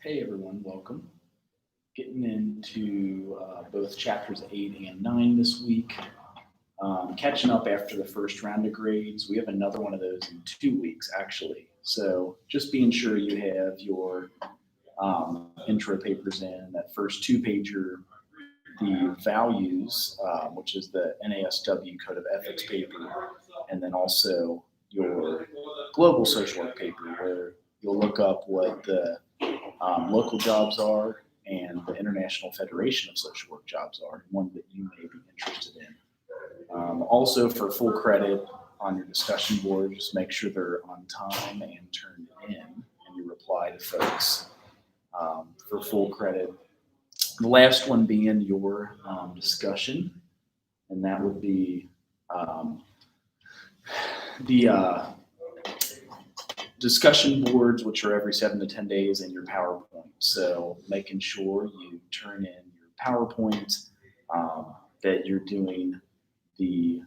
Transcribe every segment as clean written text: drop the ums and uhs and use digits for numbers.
Hey everyone, welcome. Getting into both chapters 8 and 9 this week. Catching up after the first round of grades. We have another one of those in 2 weeks, actually. So just being sure you have your intro papers in, that first two-pager, the values, which is the NASW Code of Ethics paper, and then also your global social work paper, where you'll look up what the local jobs are and the International Federation of Social Work jobs are, one that you may be interested in. Also, for full credit on your discussion board, just make sure they're on time and turned in, and you reply to folks for full credit. The last one being your discussion, and that would be the discussion boards, which are every 7 to 10 days, and your PowerPoint. So making sure you turn in your PowerPoint that you're doing the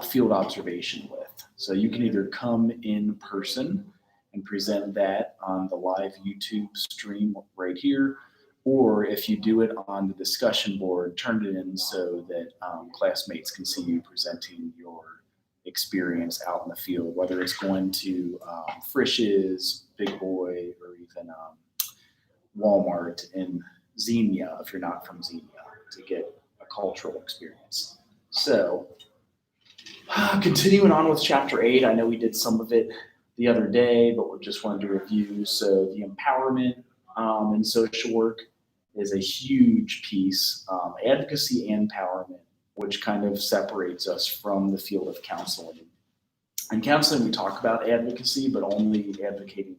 field observation with. So you can either come in person and present that on the live YouTube stream right here, or if you do it on the discussion board, turn it in so that classmates can see you presenting your experience out in the field, whether it's going to Frisch's, Big Boy, or even Walmart in Xenia, if you're not from Xenia, to get a cultural experience. So continuing on with chapter 8, I know we did some of it the other day, but we just wanted to review. So the empowerment in social work is a huge piece, advocacy and empowerment, which kind of separates us from the field of counseling. In counseling, we talk about advocacy, but only advocating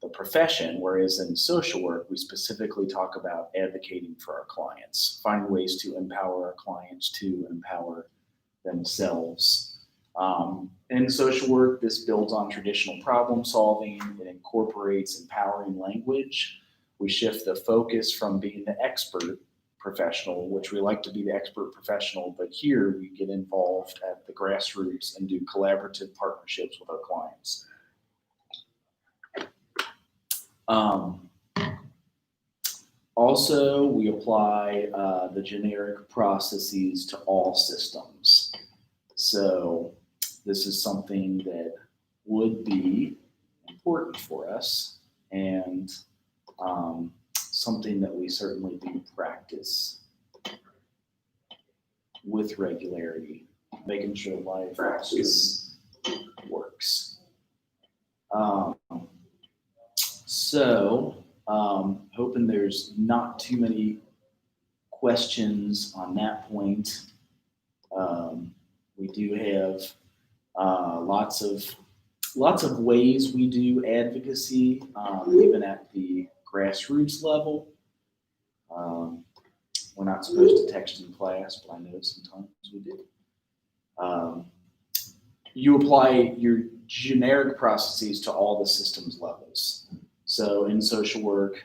the profession, whereas in social work, we specifically talk about advocating for our clients, finding ways to empower our clients to empower themselves. In social work, this builds on traditional problem solving. It incorporates empowering language. We shift the focus from being the expert professional, which we like to be the expert professional, but here we get involved at the grassroots and do collaborative partnerships with our clients. Also, we apply the generic processes to all systems. So this is something that would be important for us, and something that we certainly do practice with regularity, making sure life practice works. Hoping there's not too many questions on that point. We do have lots of ways we do advocacy, even at the grassroots level. We're not supposed to text in class, but I know sometimes we do. You apply your generic processes to all the systems levels. So in social work,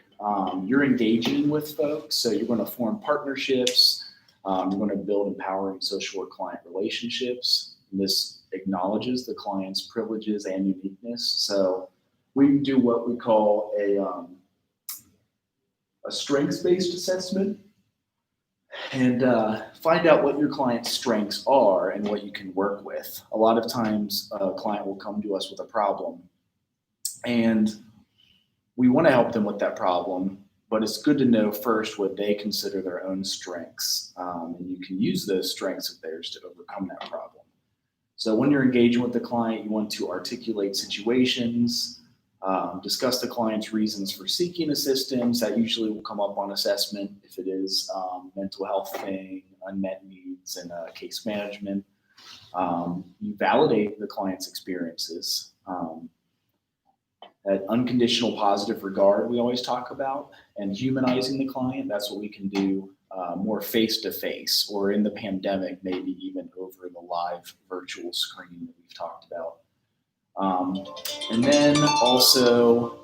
you're engaging with folks, so you're going to form partnerships. You're going to build empowering social work client relationships. And this acknowledges the client's privileges and uniqueness. So we do what we call a strengths-based assessment, and find out what your client's strengths are and what you can work with. A lot of times a client will come to us with a problem, and we want to help them with that problem, but it's good to know first what they consider their own strengths, and you can use those strengths of theirs to overcome that problem. So when you're engaging with the client, you want to articulate situations, discuss the client's reasons for seeking assistance. That usually will come up on assessment if it is mental health thing, unmet needs, and case management. You validate the client's experiences. That unconditional positive regard we always talk about, and humanizing the client, that's what we can do more face-to-face, or in the pandemic, maybe even over the live virtual screen that we've talked about. And then also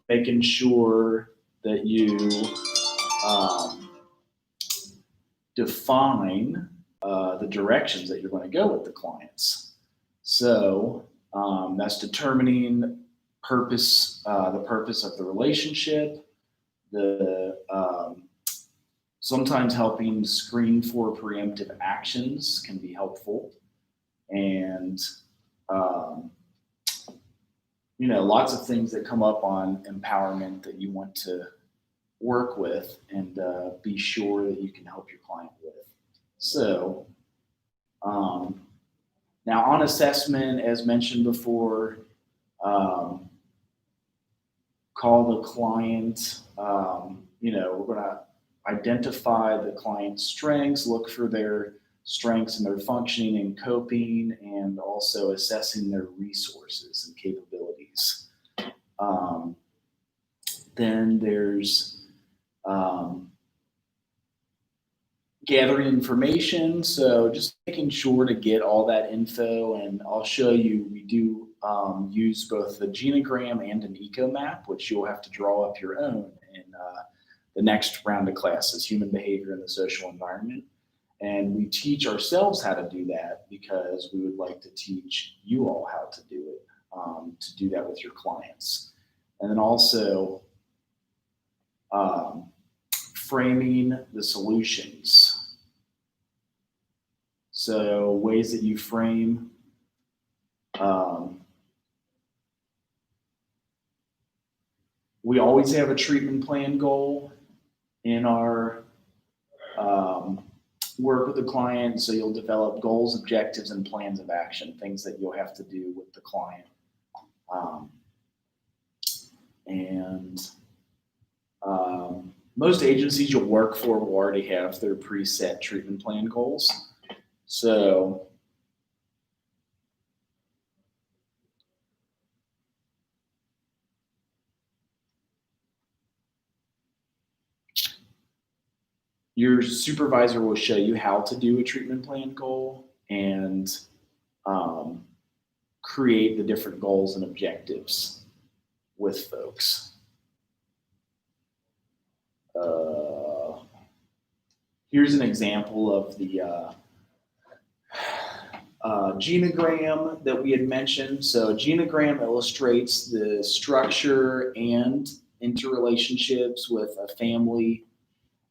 making sure that you define the directions that you're going to go with the clients. So that's determining the purpose of the relationship, Sometimes helping screen for preemptive actions can be helpful. And, lots of things that come up on empowerment that you want to work with and be sure that you can help your client with. So, now on assessment, as mentioned before, call the client. We're going to identify the client's strengths, look for their strengths and their functioning and coping, and also assessing their resources and capabilities. Then there's gathering information. So just making sure to get all that info, and I'll show you, we do use both the genogram and an eco map, which you'll have to draw up your own in the next round of classes, human behavior in the social environment. And we teach ourselves how to do that because we would like to teach you all how to do it, to do that with your clients. And then also framing the solutions. So ways that you frame we always have a treatment plan goal in our work with the client. So you'll develop goals, objectives, and plans of action, things that you'll have to do with the client. Most agencies you'll work for will already have their preset treatment plan goals. So your supervisor will show you how to do a treatment plan goal and create the different goals and objectives with folks. Here's an example of the genogram that we had mentioned. So a genogram illustrates the structure and interrelationships with a family.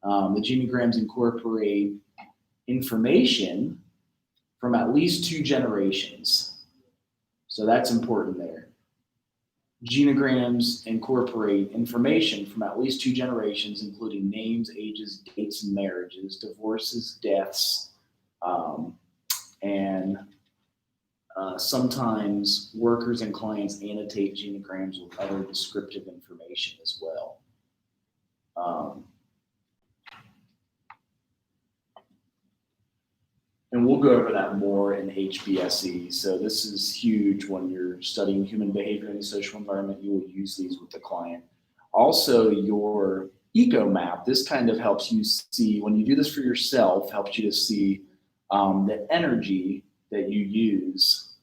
The genograms incorporate information from at least 2 generations. So that's important there. Genograms incorporate information from at least 2 generations, including names, ages, dates, and marriages, divorces, deaths, and sometimes workers and clients annotate genograms with other descriptive information as well. And we'll go over that more in HBSE. So this is huge when you're studying human behavior in the social environment. You will use these with the client. Also, your eco map, this kind of helps you see, when you do this for yourself, helps you to see the energy that you use.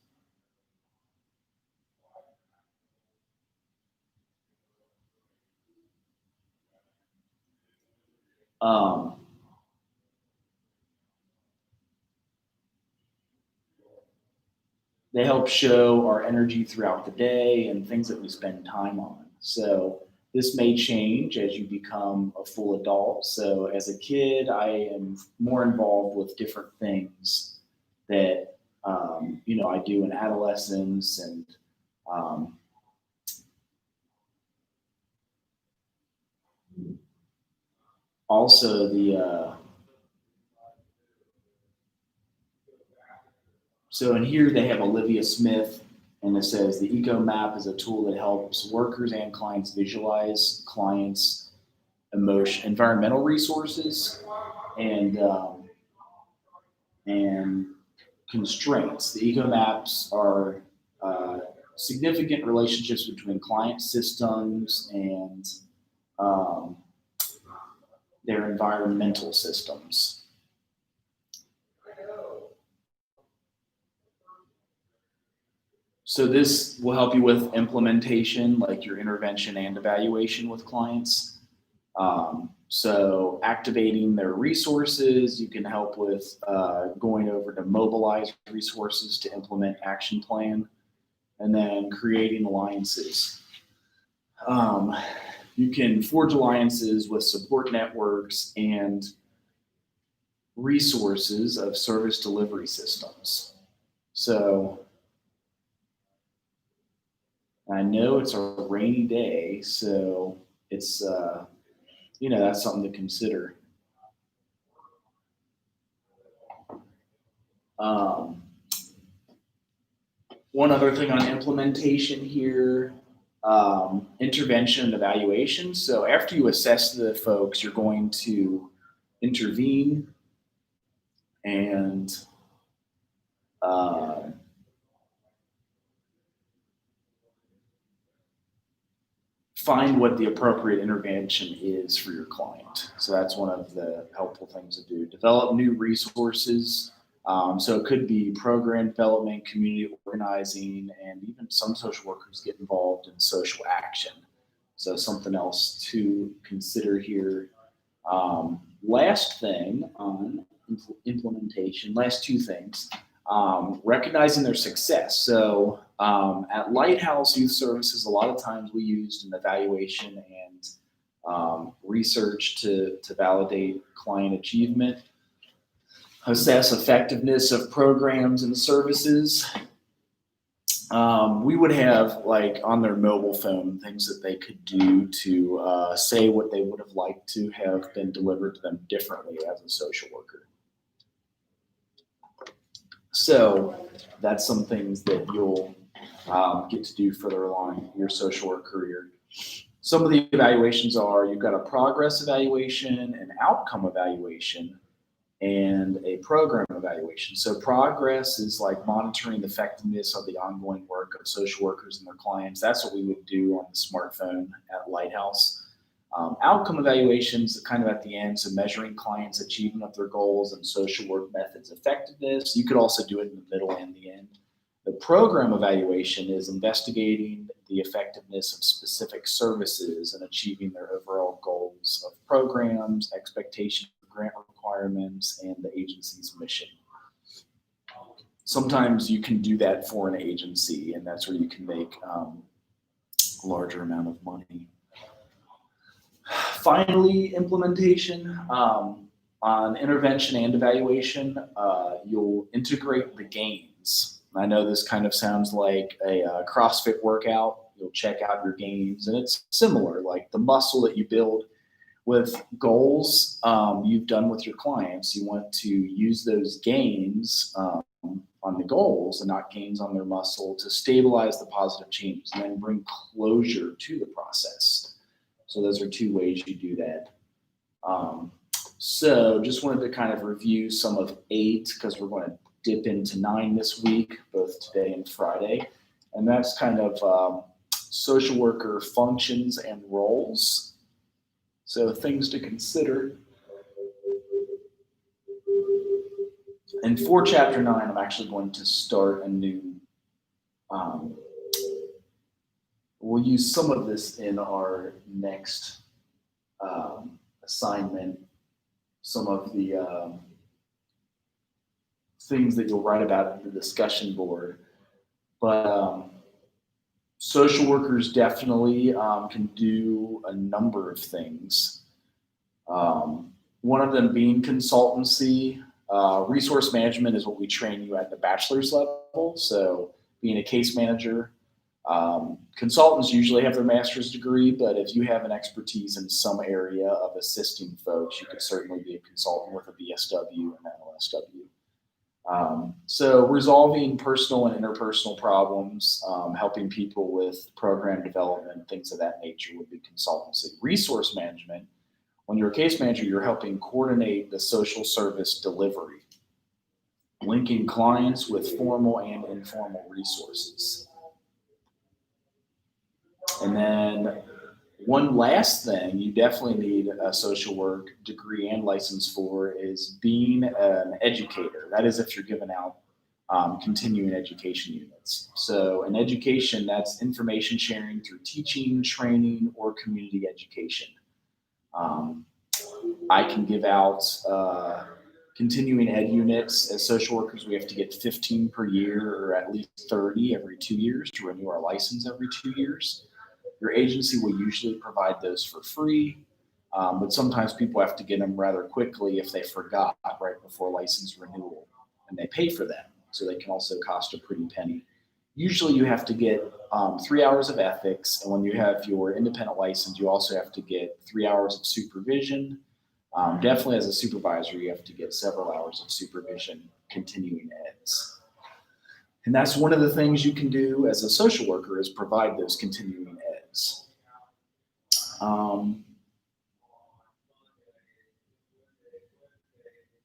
They help show our energy throughout the day and things that we spend time on. So this may change as you become a full adult. So as a kid, I am more involved with different things that I do in adolescence, and also so in here they have Olivia Smith, and it says the eco map is a tool that helps workers and clients visualize clients' environmental resources and constraints. The eco maps are significant relationships between client systems and their environmental systems. So this will help you with implementation, like your intervention and evaluation with clients. So activating their resources, you can help with going over to mobilize resources to implement action plan, and then creating alliances. You can forge alliances with support networks and resources of service delivery systems. So I know it's a rainy day, so it's, that's something to consider. One other thing on implementation here, intervention and evaluation. So after you assess the folks, you're going to intervene and find what the appropriate intervention is for your client. So that's one of the helpful things to do. Develop new resources. So it could be program development, community organizing, and even some social workers get involved in social action. So something else to consider here. Last thing on implementation, last two things, recognizing their success. So at Lighthouse Youth Services, a lot of times we used an evaluation and research to validate client achievement, assess effectiveness of programs and services. We would have, like, on their mobile phone, things that they could do to say what they would have liked to have been delivered to them differently as a social worker. So that's some things that you'll get to do further along your social work career. Some of the evaluations are, you've got a progress evaluation, an outcome evaluation, and a program evaluation. So progress is like monitoring the effectiveness of the ongoing work of social workers and their clients. That's what we would do on the smartphone at Lighthouse. Outcome evaluations are kind of at the end, so measuring clients' achievement of their goals and social work methods effectiveness. You could also do it in the middle and the end. The program evaluation is investigating the effectiveness of specific services and achieving their overall goals of programs, expectations, grant requirements, and the agency's mission. Sometimes you can do that for an agency, and that's where you can make a larger amount of money. Finally, implementation. On intervention and evaluation, you'll integrate the gains. I know this kind of sounds like a CrossFit workout. You'll check out your gains, and it's similar, like the muscle that you build with goals you've done with your clients. You want to use those gains on the goals and not gains on their muscle to stabilize the positive changes and then bring closure to the process. So those are two ways you do that. So just wanted to kind of review some of 8, because we're going to dip into 9 this week, both today and Friday. And that's kind of social worker functions and roles. So things to consider. And for chapter 9, I'm actually going to start a new, we'll use some of this in our next assignment, some of the things that you'll write about in the discussion board. But social workers definitely can do a number of things. One of them being consultancy. Resource management is what we train you at the bachelor's level. So being a case manager. Consultants usually have their master's degree, but if you have an expertise in some area of assisting folks, you could certainly be a consultant with a BSW and an LSW. So resolving personal and interpersonal problems, helping people with program development, things of that nature would be consultancy. Resource management, when you're a case manager, you're helping coordinate the social service delivery, linking clients with formal and informal resources. And then one last thing you definitely need a social work degree and license for is being an educator. That is if you're giving out continuing education units. So in education, that's information sharing through teaching, training, or community education. I can give out continuing ed units. As social workers, we have to get 15 per year, or at least 30 every 2 years to renew our license every 2 years. Your agency will usually provide those for free, but sometimes people have to get them rather quickly if they forgot right before license renewal, and they pay for them. So they can also cost a pretty penny. Usually you have to get 3 hours of ethics, and when you have your independent license, you also have to get 3 hours of supervision. Definitely as a supervisor, you have to get several hours of supervision, continuing eds. And that's one of the things you can do as a social worker is provide those continuing eds.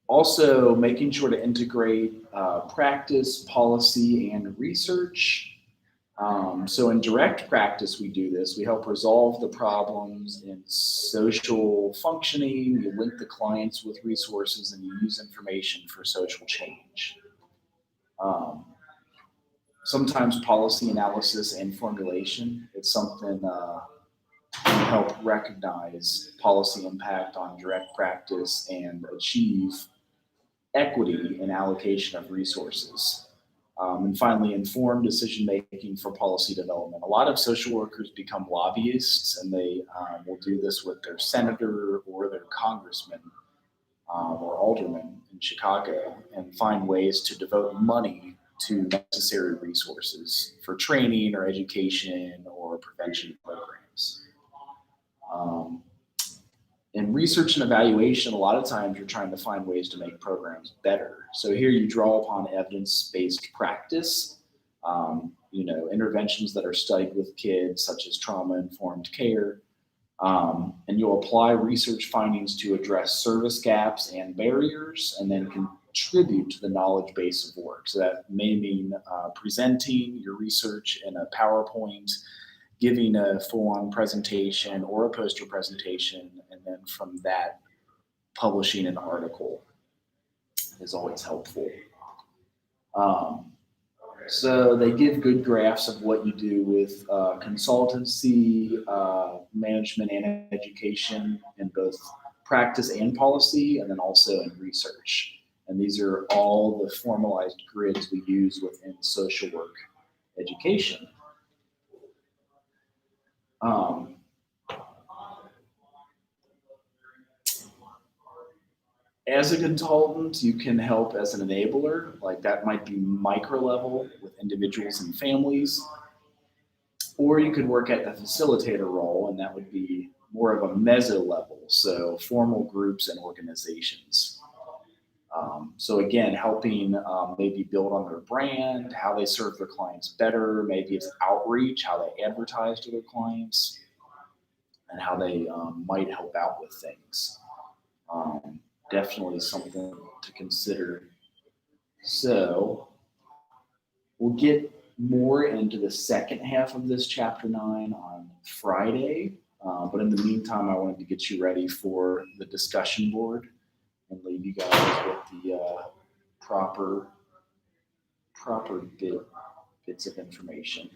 Also, making sure to integrate practice, policy, and research. So in direct practice, we do this. We help resolve the problems in social functioning. You link the clients with resources, and you use information for social change. Sometimes policy analysis and formulation. It's something to help recognize policy impact on direct practice and achieve equity in allocation of resources. And finally, informed decision making for policy development. A lot of social workers become lobbyists, and they will do this with their senator or their congressman or alderman in Chicago, and find ways to devote money to necessary resources for training or education or prevention programs. In research and evaluation, a lot of times you're trying to find ways to make programs better. So here you draw upon evidence-based practice, interventions that are studied with kids, such as trauma-informed care, and you'll apply research findings to address service gaps and barriers, and then contribute to the knowledge base of work. So that may mean presenting your research in a PowerPoint, giving a full-on presentation or a poster presentation, and then from that, publishing an article is always helpful. So they give good graphs of what you do with consultancy, management, and education in both practice and policy, and then also in research. And these are all the formalized grids we use within social work education. As a consultant, you can help as an enabler, like that might be micro level with individuals and families, or you could work at the facilitator role, and that would be more of a meso level, so formal groups and organizations. So again, helping maybe build on their brand, how they serve their clients better, maybe it's outreach, how they advertise to their clients, and how they might help out with things. Definitely something to consider. So we'll get more into the second half of this chapter 9 on Friday. But in the meantime, I wanted to get you ready for the discussion board and leave you guys with the proper bits of information.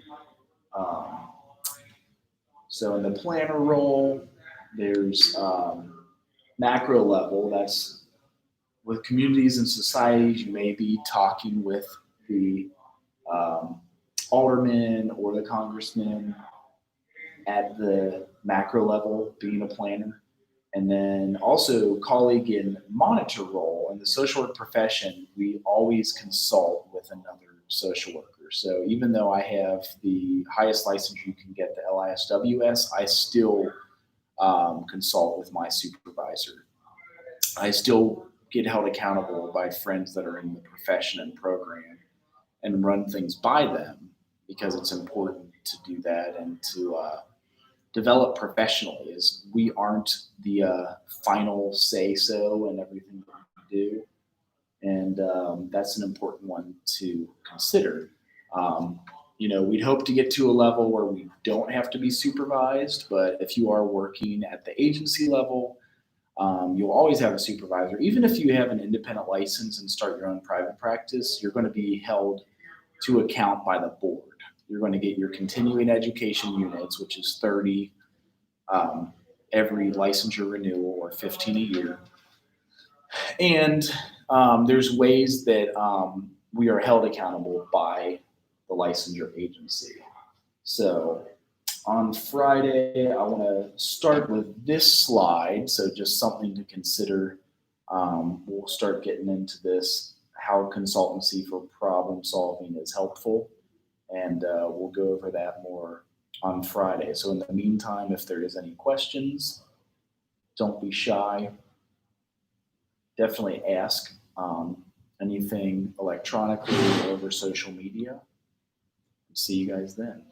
So in the planner role, there's macro level. That's with communities and societies. You may be talking with the alderman or the congressman at the macro level, being a planner. And then also colleague and monitor role. In the social work profession, we always consult with another social worker. So even though I have the highest license you can get, the LISWS, I still consult with my supervisor. I still get held accountable by friends that are in the profession and program and run things by them, because it's important to do that and to develop professionally, as we aren't the final say-so in everything that we do. And that's an important one to consider. We'd hope to get to a level where we don't have to be supervised, but if you are working at the agency level, you'll always have a supervisor. Even if you have an independent license and start your own private practice, you're going to be held to account by the board. You're going to get your continuing education units, which is 30 every licensure renewal, or 15 a year. And there's ways that we are held accountable by the licensure agency. So On Friday, I want to start with this slide, so just something to consider. We'll start getting into this, how consultancy for problem solving is helpful, and we'll go over that more on Friday. So in the meantime, if there is any questions, don't be shy. Definitely ask anything electronically or over social media. See you guys then.